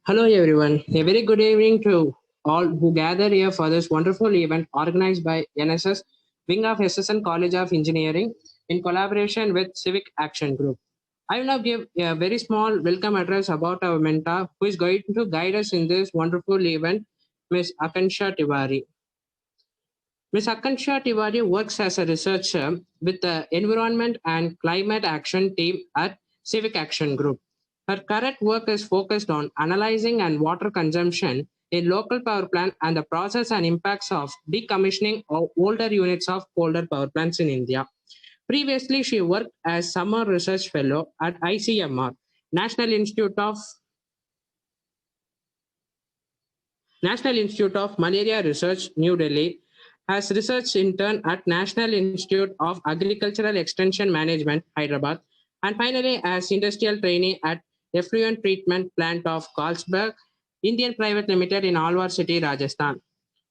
Hello, everyone. A very good evening to all who gather here for this wonderful event organized by NSS, Wing of SSN College of Engineering, in collaboration with Civic Action Group. I will now give a very small welcome address about our mentor who is going to guide us in this wonderful event, Ms. Akansha Tiwari. Ms. Akansha Tiwari works as a researcher with the Environment and Climate Action team at Civic Action Group. Her current work is focused on analyzing and water consumption in local power plant and the process and impacts of decommissioning of older units of older power plants in India. Previously, she worked as summer research fellow at ICMR, National Institute of Malaria Research, New Delhi, as research intern at National Institute of Agricultural Extension Management, Hyderabad, and finally as industrial trainee at Effluent Treatment Plant of Carlsberg, Indian Private Limited in Alwar City, Rajasthan.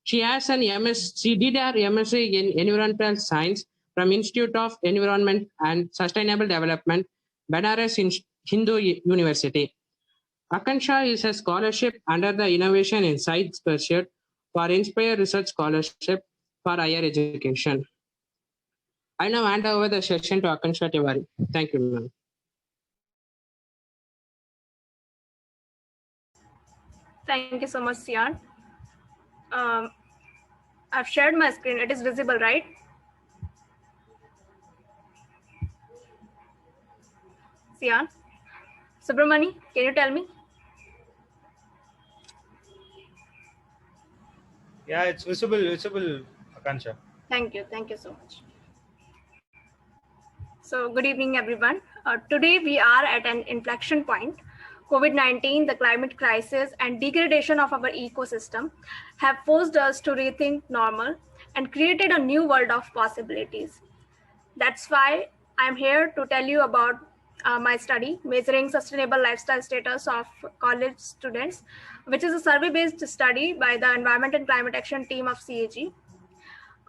She did her MSc in Environmental Science from Institute of Environment and Sustainable Development, Banaras Hindu University. Akansha is a scholarship under the Innovation in Science Pursuit for Inspire Research Scholarship for Higher Education. I now hand over the session to Akansha Tiwari. Thank you, ma'am. Thank you so much, Sian. I've shared my screen. It is visible, right? Sian? Subramani, can you tell me? Yeah, it's visible, Akansha. Thank you so much. So good evening, everyone. Today we are at an inflection point. COVID-19, the climate crisis, and degradation of our ecosystem have forced us to rethink normal and created a new world of possibilities. That's why I'm here to tell you about my study, Measuring Sustainable Lifestyle Status of College Students, which is a survey-based study by the Environment and Climate Action team of CAG.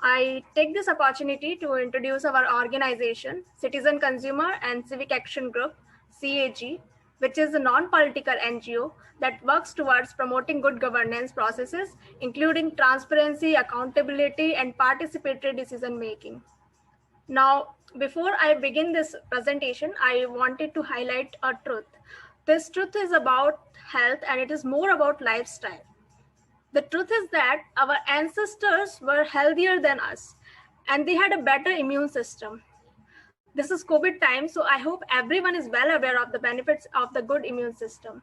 I take this opportunity to introduce our organization, Citizen Consumer and Civic Action Group, CAG, which is a non-political NGO that works towards promoting good governance processes, including transparency, accountability, and participatory decision-making. Now, before I begin this presentation, I wanted to highlight a truth. This truth is about health and it is more about lifestyle. The truth is that our ancestors were healthier than us and they had a better immune system. This is COVID time, so I hope everyone is well aware of the benefits of the good immune system.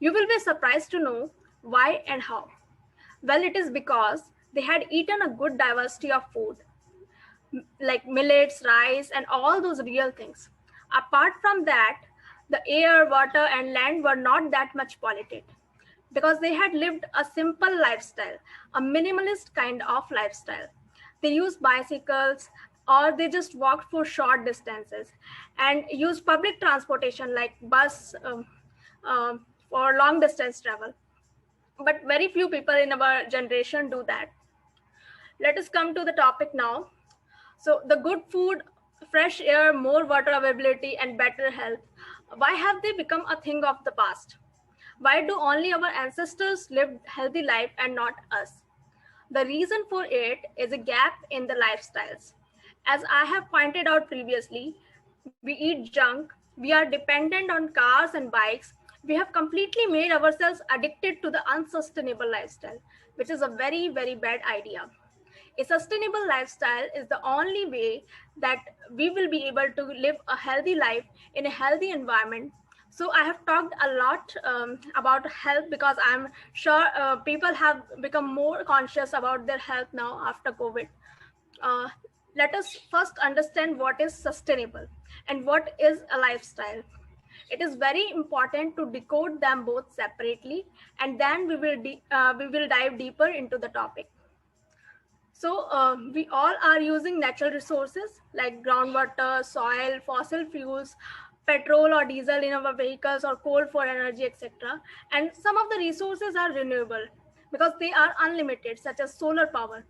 You will be surprised to know why and how. Well, it is because they had eaten a good diversity of food, like millets, rice, and all those real things. Apart from that, the air, water, and land were not that much polluted because they had lived a simple lifestyle, a minimalist kind of lifestyle. They used bicycles or they just walked for short distances and used public transportation like bus for long distance travel. But very few people in our generation do that. Let us come to the topic now. So the good food, fresh air, more water availability, and better health, why have they become a thing of the past? Why do only our ancestors live healthy life and not us? The reason for it is a gap in the lifestyles. As I have pointed out previously, we eat junk, we are dependent on cars and bikes, we have completely made ourselves addicted to the unsustainable lifestyle, which is a very, very bad idea. A sustainable lifestyle is the only way that we will be able to live a healthy life in a healthy environment. So I have talked a lot about health because I'm sure people have become more conscious about their health now after COVID. Uh, Let us first understand what is sustainable and what is a lifestyle. It is very important to decode them both separately, and then we will dive deeper into the topic. So we all are using natural resources like groundwater, soil, fossil fuels, petrol or diesel in our vehicles, or coal for energy, etc. And some of the resources are renewable because they are unlimited, such as solar power.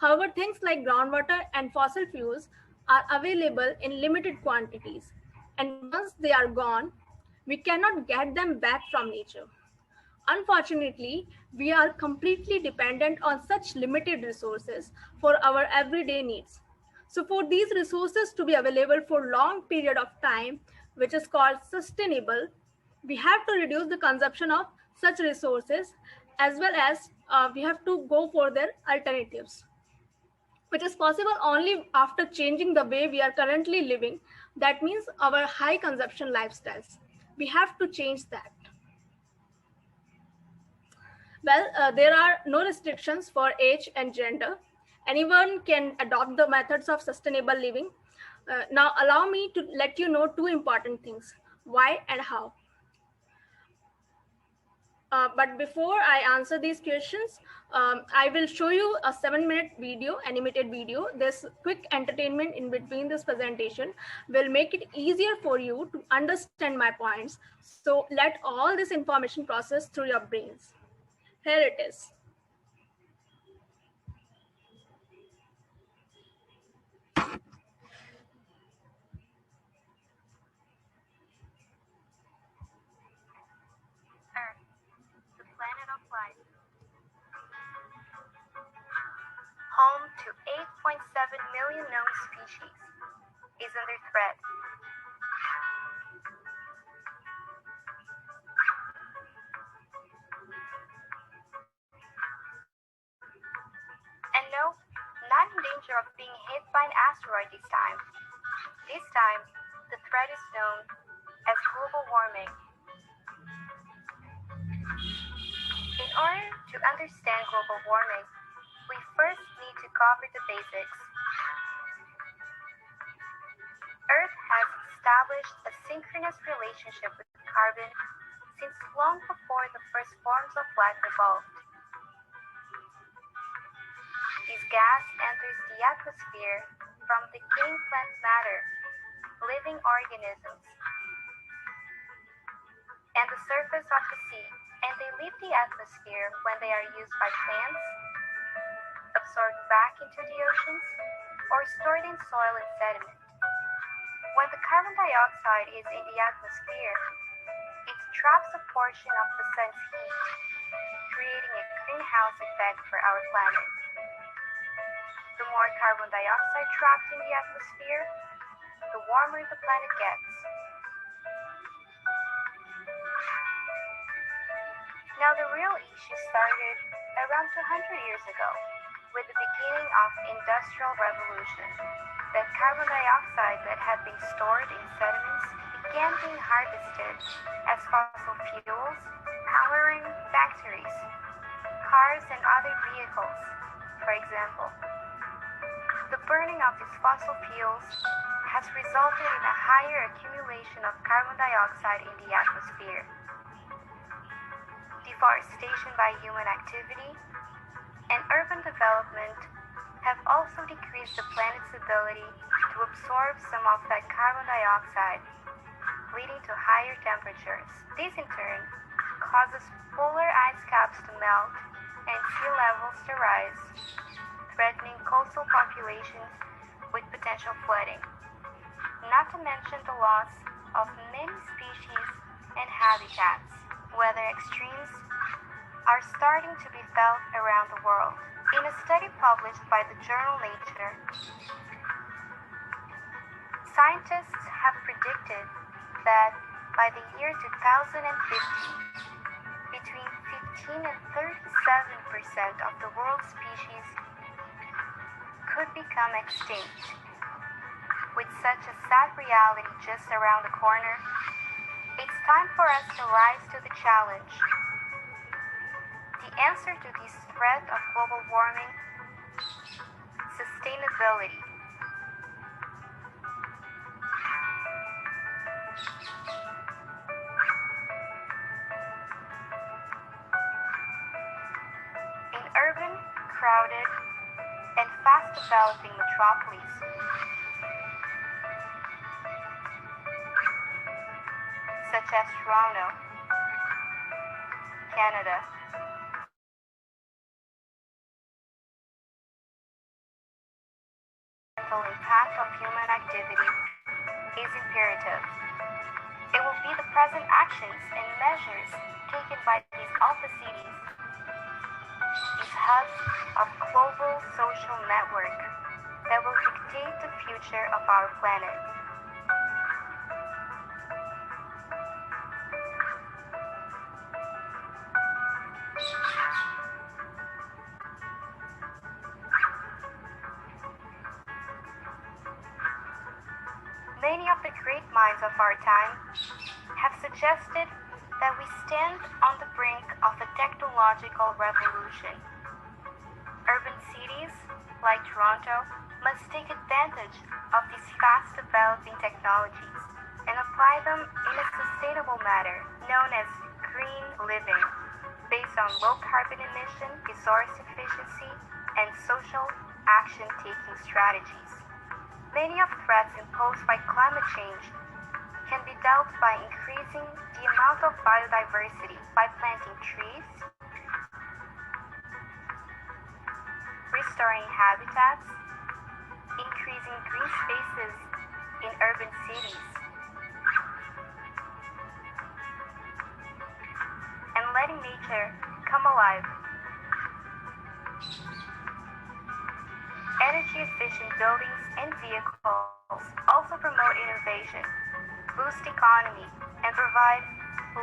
However, things like groundwater and fossil fuels are available in limited quantities. And once they are gone, we cannot get them back from nature. Unfortunately, we are completely dependent on such limited resources for our everyday needs. So for these resources to be available for long period of time, which is called sustainable, we have to reduce the consumption of such resources, as well as we have to go for their alternatives, which is possible only after changing the way we are currently living. That means our high consumption lifestyles. We have to change that. Well, there are no restrictions for age and gender. Anyone can adopt the methods of sustainable living. Now, allow me to let you know two important things: why and how. But before I answer these questions, I will show you a 7-minute video, animated video. This quick entertainment in between this presentation will make it easier for you to understand my points. So let all this information process through your brains. Here it is. Earth, the planet of life, home to 8.7 million known species, is under threat. And no, not in danger of being hit by an asteroid this time. This time, the threat is known as global warming. In order to understand global warming, we first need to cover the basics. Earth has established a synchronous relationship with carbon since long before the first forms of life evolved. This gas enters the atmosphere from decaying plant matter, living organisms, and the surface of the sea, and they leave the atmosphere when they are used by plants, absorbed back into the oceans, or stored in soil and sediment. When the carbon dioxide is in the atmosphere, it traps a portion of the sun's heat, creating a greenhouse effect for our planet. The more carbon dioxide trapped in the atmosphere, the warmer the planet gets. Now the real issue started around 200 years ago, with the beginning of the Industrial Revolution. That carbon dioxide that had been stored in sediments began being harvested as fossil fuels, powering factories, cars, and other vehicles, for example. The burning of these fossil fuels has resulted in a higher accumulation of carbon dioxide in the atmosphere. Deforestation by human activity and urban development have also decreased the planet's ability to absorb some of that carbon dioxide, leading to higher temperatures. This in turn causes polar ice caps to melt and sea levels to rise, threatening coastal populations with potential flooding, not to mention the loss of many species and habitats. Weather extremes are starting to be felt around the world. In a study published by the journal Nature, scientists have predicted that by the year 2050, between 15 and 37% of the world's species could become extinct. With such a sad reality just around the corner, it's time for us to rise to the challenge. The answer to this threat of global warming: sustainability. In urban, crowded, and fast-developing metropolis, such as Toronto, Canada, the impact of human activity is imperative. It will be the present actions and measures taken by these of the cities, these hubs of global social network that will dictate the future of our planet. Many of the great minds of our time have suggested that we stand on the brink of a technological revolution. Urban cities, like Toronto, must take advantage of these fast-developing technologies and apply them in a sustainable manner known as green living, based on low carbon emission, resource efficiency, and social action-taking strategies. Many of the threats imposed by climate change can be dealt by increasing the amount of biodiversity by planting trees, restoring habitats, increasing green spaces in urban cities, and letting nature come alive. Energy-efficient buildings and vehicles also promote innovation, boost economy, and provide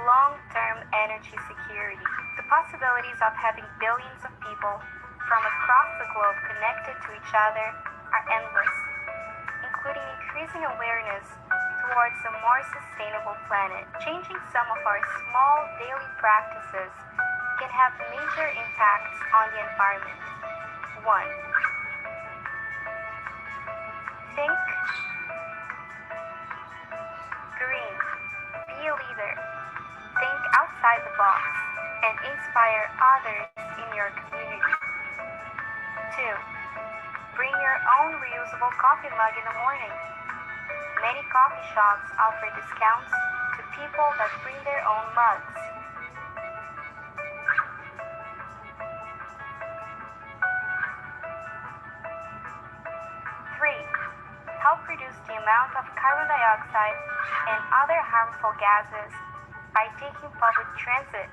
long-term energy security. The possibilities of having billions of people from across the globe connected to each other are endless, including increasing awareness towards a more sustainable planet. Changing some of our small daily practices can have major impacts on the environment. 1. Think green. Be a leader. Think outside the box and inspire others in your community. 2. Bring your own reusable coffee mug in the morning. Many coffee shops offer discounts to people that bring their own mugs. 3. Help reduce the amount of carbon dioxide and other harmful gases by taking public transit,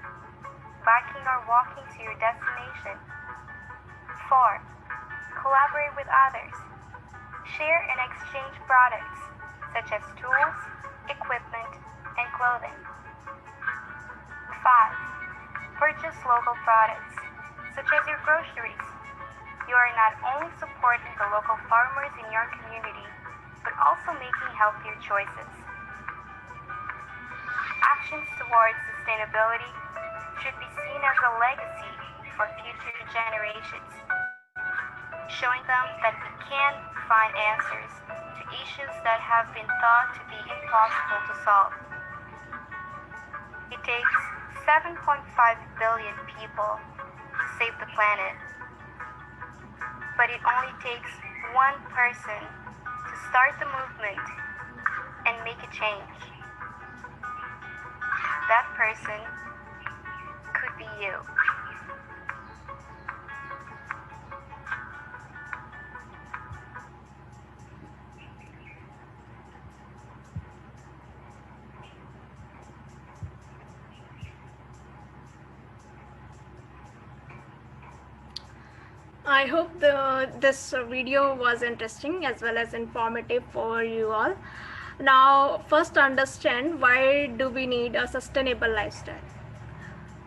biking or walking to your destination. 4. Collaborate with others. Share and exchange products such as tools, equipment, and clothing. 5. Purchase local products such as your groceries. You are not only supporting the local farmers in your community, but also making healthier choices. Actions towards sustainability should be seen as a legacy for future generations, showing them that we can find answers to issues that have been thought to be impossible to solve. It takes 7.5 billion people to save the planet, but it only takes one person to start the movement and make a change. That person could be you. I hope this video was interesting as well as informative for you all. Now, first understand, why do we need a sustainable lifestyle?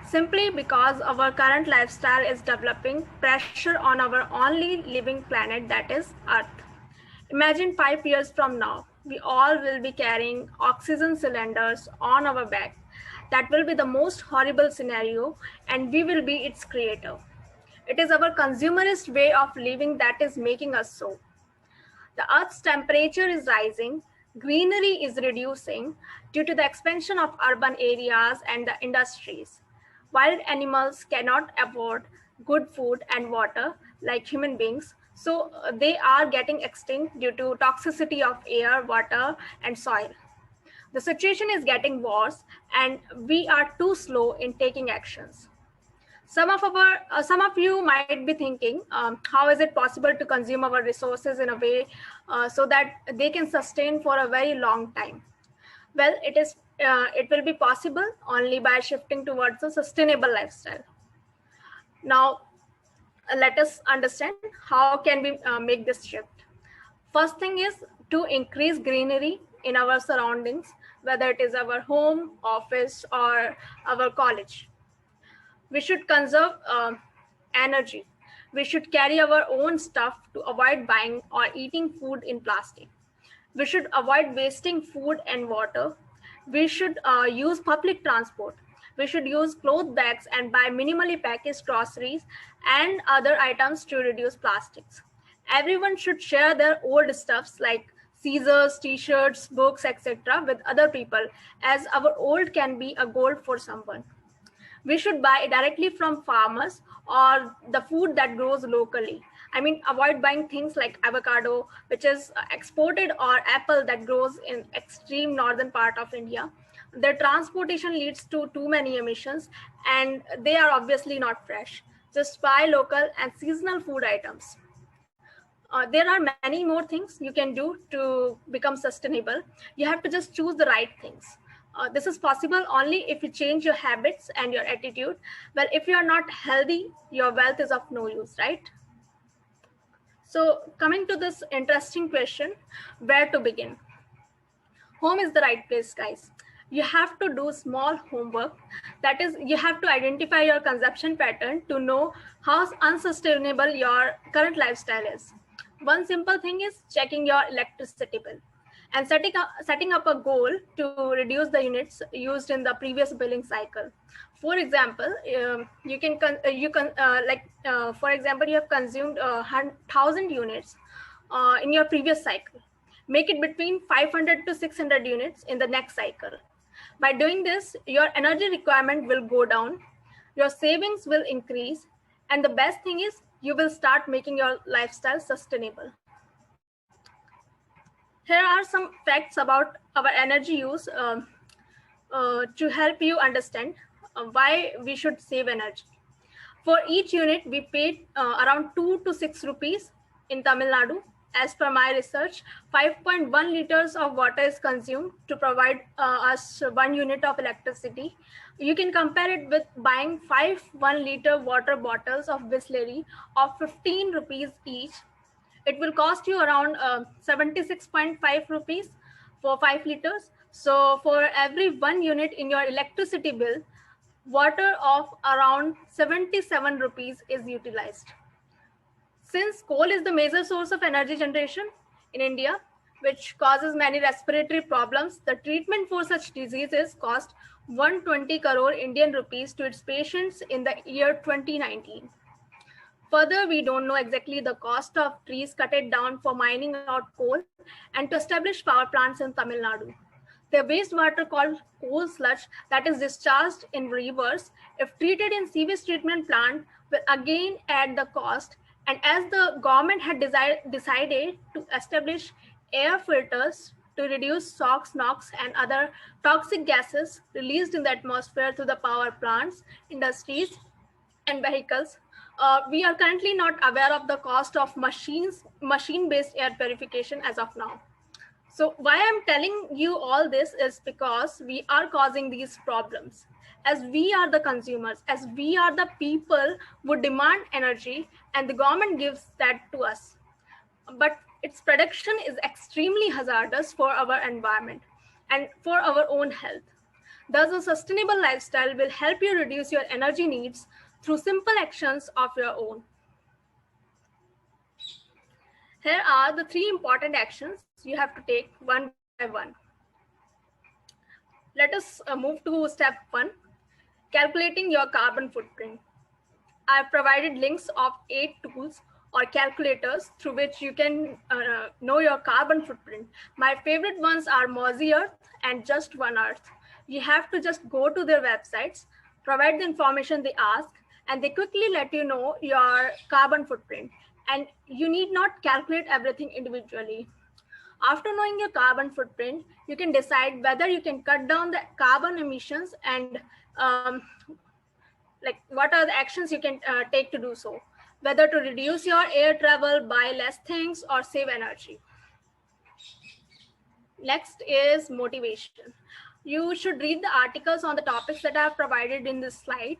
Simply because our current lifestyle is developing pressure on our only living planet, that is Earth. Imagine 5 years from now, we all will be carrying oxygen cylinders on our back. That will be the most horrible scenario, and we will be its creator. It is our consumerist way of living that is making us so. The Earth's temperature is rising, greenery is reducing due to the expansion of urban areas and the industries. Wild animals cannot afford good food and water like human beings, so they are getting extinct due to toxicity of air, water, and soil. The situation is getting worse, and we are too slow in taking actions. Some of you might be thinking, how is it possible to consume our resources in a way so that they can sustain for a very long time? Well, it is it will be possible only by shifting towards a sustainable lifestyle. Now, let us understand how can we make this shift. First thing is to increase greenery in our surroundings, whether it is our home, office, or our college. We should conserve energy. We should carry our own stuff to avoid buying or eating food in plastic. We should avoid wasting food and water. We should use public transport. We should use cloth bags and buy minimally packaged groceries and other items to reduce plastics. Everyone should share their old stuffs like scissors, t-shirts, books, etc. with other people, as our old can be a gold for someone. We should buy directly from farmers or the food that grows locally. I mean, avoid buying things like avocado, which is exported, or apple that grows in extreme northern part of India. Their transportation leads to too many emissions, and they are obviously not fresh. Just buy local and seasonal food items. There are many more things you can do to become sustainable. You have to just choose the right things. This is possible only if you change your habits and your attitude. Well, if you are not healthy, your wealth is of no use, right? So coming to this interesting question, where to begin? Home is the right place, guys. You have to do small homework. That is, you have to identify your consumption pattern to know how unsustainable your current lifestyle is. One simple thing is checking your electricity bill and setting up a goal to reduce the units used in the previous billing cycle. For example, for example, you have consumed 1,000 units in your previous cycle. Make it between 500 to 600 units in the next cycle. By doing this, your energy requirement will go down, your savings will increase, and the best thing is you will start making your lifestyle sustainable. Here are some facts about our energy use to help you understand why we should save energy. For each unit, we paid around 2 to 6 rupees in Tamil Nadu. As per my research, 5.1 liters of water is consumed to provide us 1 unit of electricity. You can compare it with buying 5 1-liter water bottles of Bisleri of 15 rupees each. It will cost you around 76.5 rupees for 5 liters. So for every 1 unit in your electricity bill, water of around 77 rupees is utilized. Since coal is the major source of energy generation in India, which causes many respiratory problems, the treatment for such diseases cost 120 crore Indian rupees to its patients in the year 2019. Further, we don't know exactly the cost of trees cut down for mining out coal and to establish power plants in Tamil Nadu. The wastewater called coal sludge that is discharged in rivers, if treated in sewage treatment plant, will again add the cost. And as the government had decided to establish air filters to reduce SOx, NOx, and other toxic gases released in the atmosphere through the power plants, industries, and vehicles, we are currently not aware of the cost of machine-based air purification as of now. So why I'm telling you all this is because we are causing these problems. As we are the consumers, as we are the people who demand energy, and the government gives that to us. But its production is extremely hazardous for our environment and for our own health. Thus, a sustainable lifestyle will help you reduce your energy needs through simple actions of your own. Here are the 3 important actions you have to take one by one. Let us move to step 1, calculating your carbon footprint. I've provided links of 8 tools or calculators through which you can know your carbon footprint. My favorite ones are Mozzie Earth and Just One Earth. You have to just go to their websites, provide the information they ask, and they quickly let you know your carbon footprint. And you need not calculate everything individually. After knowing your carbon footprint, you can decide whether you can cut down the carbon emissions and what are the actions you can take to do so, whether to reduce your air travel, buy less things, or save energy. Next is motivation. You should read the articles on the topics that I have provided in this slide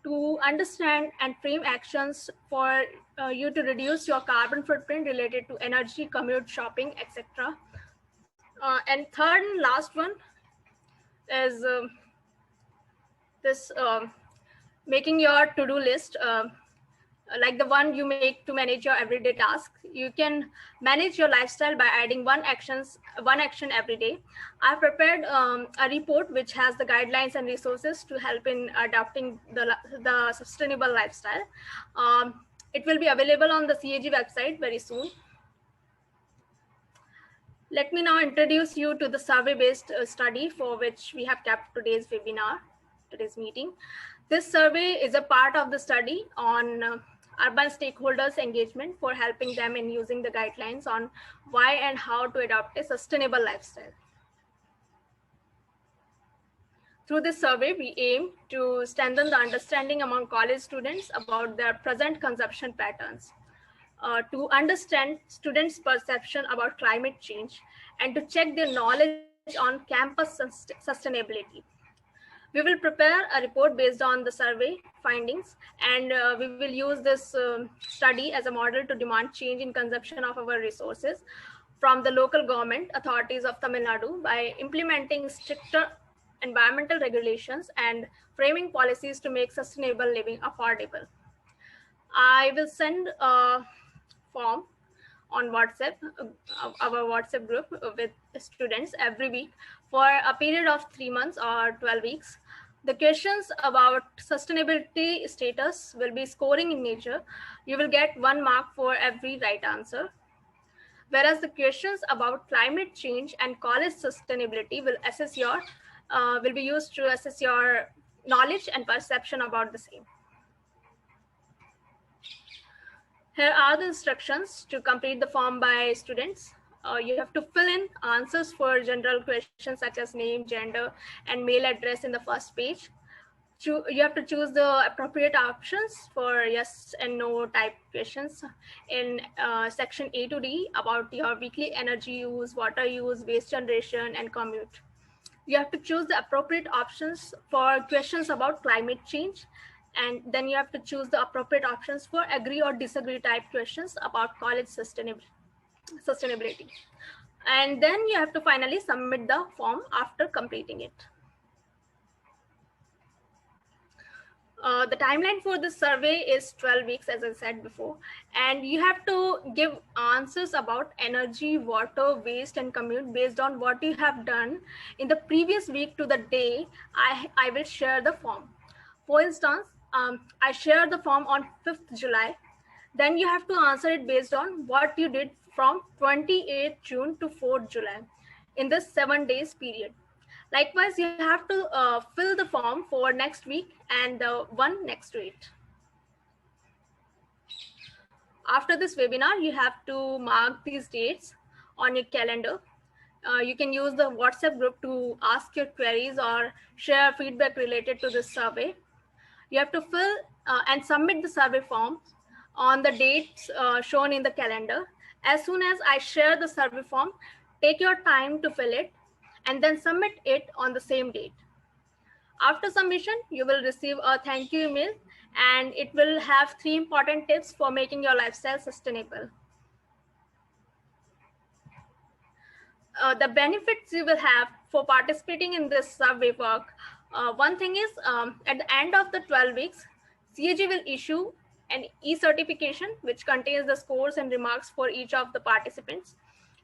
to understand and frame actions for you to reduce your carbon footprint related to energy, commute, shopping, etc. And third and last one is this making your to-do list, like the one you make to manage your everyday task. You can manage your lifestyle by adding one action every day. I've prepared a report which has the guidelines and resources to help in adopting the sustainable lifestyle. It will be available on the CAG website very soon. Let me now introduce you to the survey-based study for which we have kept today's webinar, today's meeting. This survey is a part of the study on urban stakeholders engagement for helping them in using the guidelines on why and how to adopt a sustainable lifestyle. Through this survey, we aim to strengthen the understanding among college students about their present consumption patterns, to understand students' perception about climate change, and to check their knowledge on campus sustainability. We will prepare a report based on the survey findings, and we will use this study as a model to demand change in consumption of our resources from the local government authorities of Tamil Nadu by implementing stricter environmental regulations and framing policies to make sustainable living affordable. I will send a form on WhatsApp, our WhatsApp group with students every week for a period of 3 months or 12 weeks. The questions about sustainability status will be scoring in nature. You will get 1 mark for every right answer. Whereas the questions about climate change and college sustainability will be used to assess your knowledge and perception about the same. Here are the instructions to complete the form by students. You have to fill in answers for general questions such as name, gender, and mail address in the first page. You have to choose the appropriate options for yes and no type questions in section A to D about your weekly energy use, water use, waste generation, and commute. You have to choose the appropriate options for questions about climate change, and then you have to choose the appropriate options for agree or disagree type questions about college sustainability. And then you have to finally submit the form after completing it. The timeline for this survey is 12 weeks, as I said before, and you have to give answers about energy, water, waste, and commute based on what you have done in the previous week to the day I will share the form. For instance, I shared the form on 5th July. Then you have to answer it based on what you did from 28th June to 4th July in this 7 days period. Likewise, you have to fill the form for next week and the one next to it. After this webinar, you have to mark these dates on your calendar. You can use the WhatsApp group to ask your queries or share feedback related to this survey. You have to fill and submit the survey form on the dates shown in the calendar. As soon as I share the survey form, take your time to fill it and then submit it on the same date. After submission, you will receive a thank you email, and it will have 3 important tips for making your lifestyle sustainable. The benefits you will have for participating in this survey work. One thing is, at the end of the 12 weeks, CAG will issue an e-certification which contains the scores and remarks for each of the participants.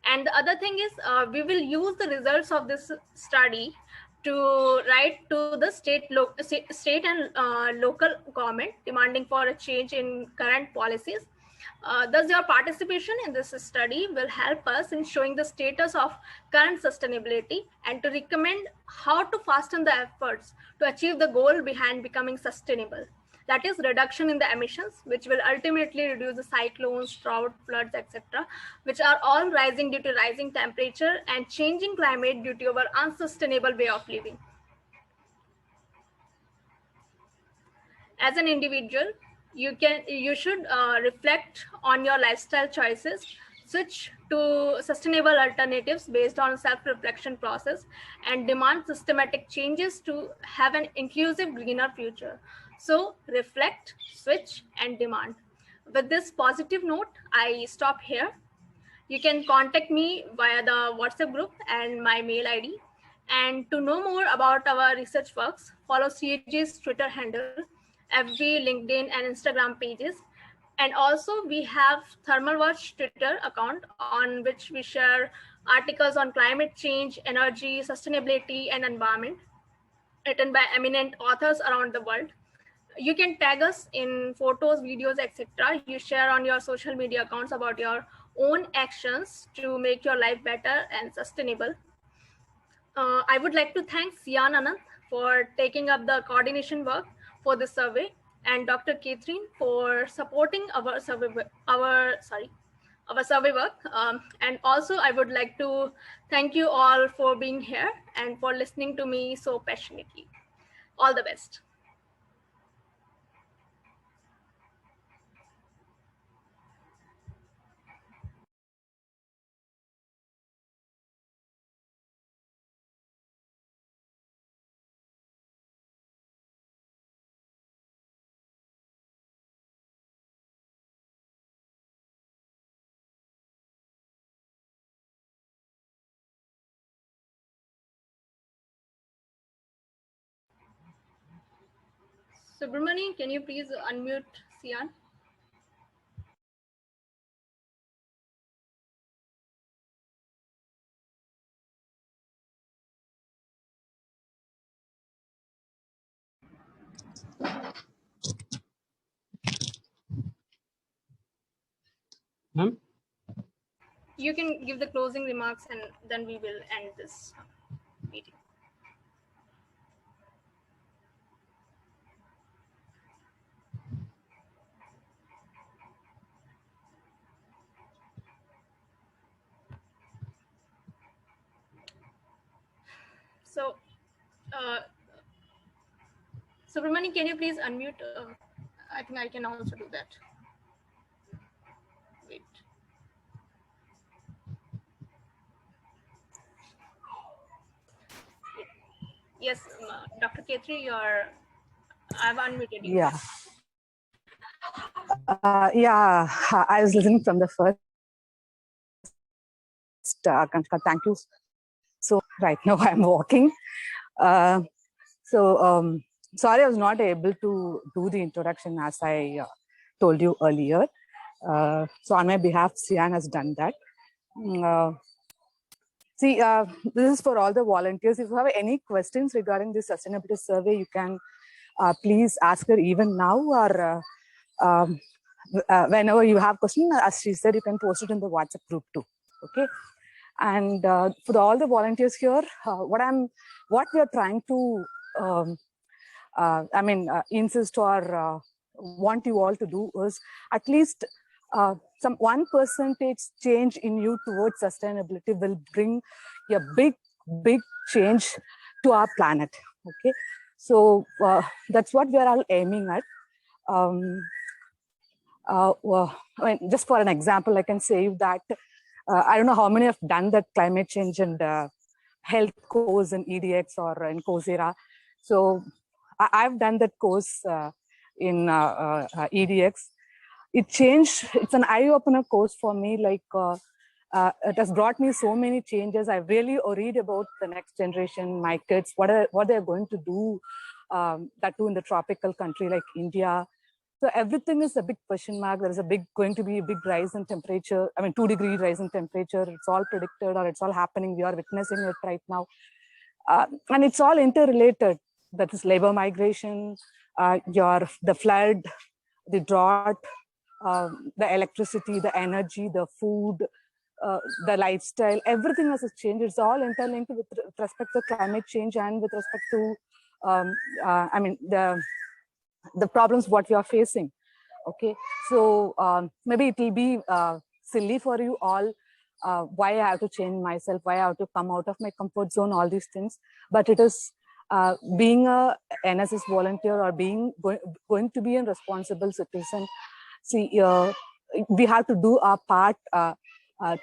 And the other thing is, we will use the results of this study to write to the state and local government demanding for a change in current policies. Thus, your participation in this study will help us in showing the status of current sustainability and to recommend how to fasten the efforts to achieve the goal behind becoming sustainable. That is reduction in the emissions, which will ultimately reduce the cyclones, drought, floods, etc., which are all rising due to rising temperature and changing climate due to our unsustainable way of living. As an individual, you should reflect on your lifestyle choices switch to sustainable alternatives based on self-reflection process, and demand systematic changes to have an inclusive, greener future. So reflect, switch, and demand. With this positive note, I stop here. You can contact me via the WhatsApp group and my mail ID. And to know more about our research works, follow CAG's Twitter handle, FB, LinkedIn, and Instagram pages. And also we have Thermal Watch Twitter account on which we share articles on climate change, energy, sustainability, and environment written by eminent authors around the world. You can tag us in photos, videos, etc. you share on your social media accounts about your own actions to make your life better and sustainable. I would like to thank Sian Anand for taking up the coordination work for this survey, and Dr. Catherine for supporting our survey work. And also I would like to thank you all for being here and for listening to me so passionately. All the best. Subramani, can you please unmute Sian? Ma'am? You can give the closing remarks and then we will end this meeting. So, Subramani, can you please unmute? I think I can also do that. Wait. Yes, Dr. Khetri, I've unmuted you. Yeah. Yeah, I was listening from the first. Akanshka, thank you. So right now I'm walking. Sorry, I was not able to do the introduction as I told you earlier. So on my behalf, Sian has done that. This is for all the volunteers. If you have any questions regarding this sustainability survey, you can please ask her even now, or whenever you have questions, as she said, you can post it in the WhatsApp group too. Okay. And for all the volunteers here, what we are trying to, insist or want you all to do is at least some 1% change in you towards sustainability will bring a big change to our planet. Okay, so that's what we are all aiming at. Just for an example, I can say that I don't know how many have done that climate change and health course in EDX or in Coursera. So I've done that course in EDX. It's an eye-opener course for me. Like it has brought me so many changes. I've really worried about the next generation, my kids, what they're going to do, that too in the tropical country like India. So everything is a big question mark. There is going to be a big rise in temperature. 2-degree rise in temperature. It's all predicted or it's all happening. We are witnessing it right now. And it's all interrelated. That is labor migration, the flood, the drought, the electricity, the energy, the food, the lifestyle, everything has changed. It's all interlinked with respect to climate change and with respect to, the problems what we are facing. Okay, so maybe it will be silly for you all why I have to change myself, why I have to come out of my comfort zone, all these things. But it is being a NSS volunteer or going to be a responsible citizen. See, we have to do our part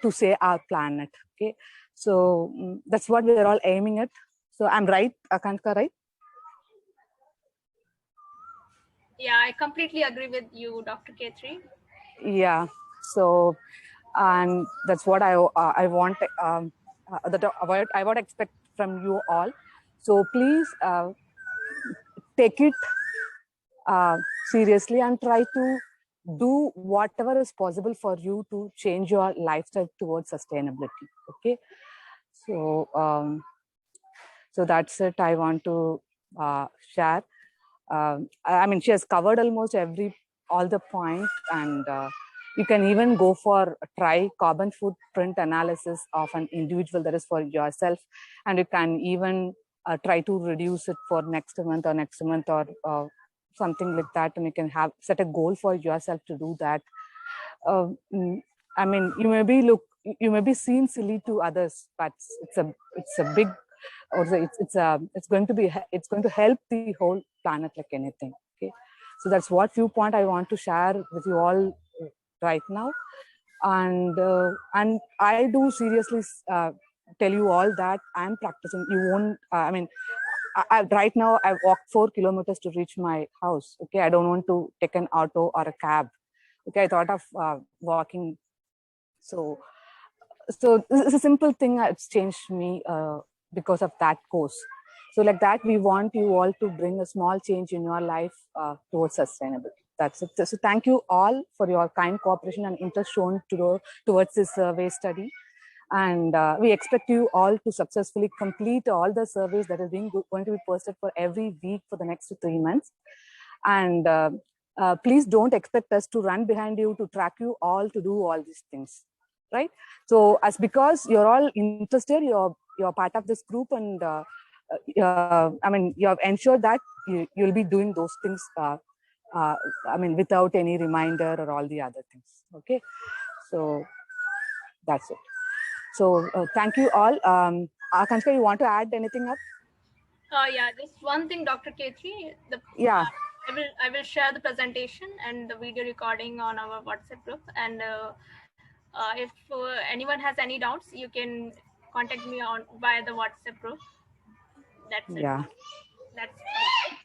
to save our planet. Okay, so that's what we're all aiming at. So I'm right, Akanshka, right? Yeah, I completely agree with you, Dr. Khetri. Yeah. So, and that's what I want. That I would expect from you all. So please take it seriously and try to do whatever is possible for you to change your lifestyle towards sustainability. Okay. So so that's it I want to share. I mean, she has covered almost all the points, and you can even go for try carbon footprint analysis of an individual, that is for yourself, and you can even try to reduce it for next month or something like that, and you can set a goal for yourself to do that. I mean, you may be seen silly to others, but it's a big, or it's going to help the whole planet like anything. Okay, so that's what viewpoint I want to share with you all right now, and I do seriously tell you all that I'm practicing. You won't. I mean, right now I walked 4 kilometers to reach my house. Okay, I don't want to take an auto or a cab. Okay, I thought of walking. So it's a simple thing that's changed me because of that course. So like that, we want you all to bring a small change in your life towards sustainability. That's it. So thank you all for your kind cooperation and interest shown towards this survey study. And we expect you all to successfully complete all the surveys that are going to be posted for every week for the next 3 months. And please don't expect us to run behind you to track you all to do all these things, right? So as because you're all interested, you're part of this group, and I mean, you have ensured that you'll be doing those things. I mean, without any reminder or all the other things. Okay, so that's it. So thank you all. Akanshka, you want to add anything up? Yeah, just one thing, Dr. Khetri. Yeah. I will share the presentation and the video recording on our WhatsApp group. And if anyone has any doubts, you can contact me via the WhatsApp group. That's it. Yeah. That's it.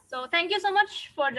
So thank you so much for joining.